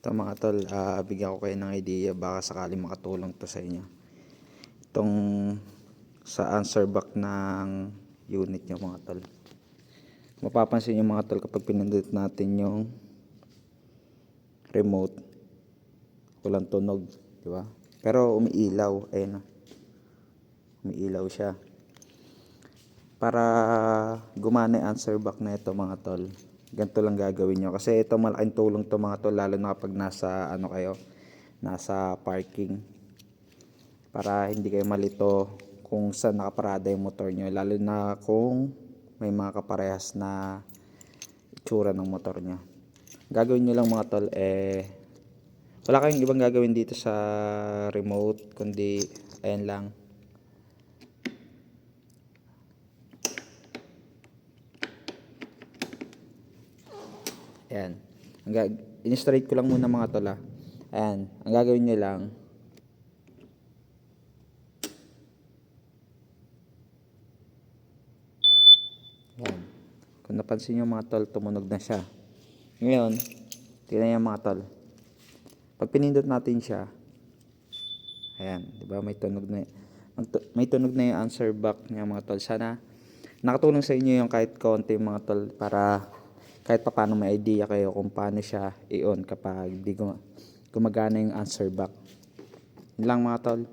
Ito mga tol, bigyan ko kayo ng idea, baka sakali makatulong to sa inyo. Itong sa answer back ng unit nyo mga tol. Mapapansin nyo mga tol, kapag pinindot natin yung remote, walang tunog, di ba? Pero umiilaw, ayun, umiilaw siya. Para gumana yung answer back na ito mga tol, ganito lang gagawin nyo. Kasi ito malaking tulong to mga tol, lalo na kapag nasa nasa parking. Para hindi kayo malito kung saan nakaparada yung motor nyo. Lalo na kung may mga kaparehas na itsura ng motor nyo. Gagawin nyo lang mga tol, wala kayong ibang gagawin dito sa remote, kundi ayan lang. Ayan. In-straight ko lang muna mga tol. Ayan. Ang gagawin nyo lang, ayan. Kung napansin nyo mga tol, tumunog na siya. Ngayon, tingnan nyo mga tol. Pag pinindot natin siya, ayan, di ba may tunog na yung answer back niya mga tol. Sana nakatulong sa inyo yung kahit konti mga tol, para kahit pa paano may idea kayo kung paano siya i-on kapag di gumagana yung answer back. Yun lang mga tol.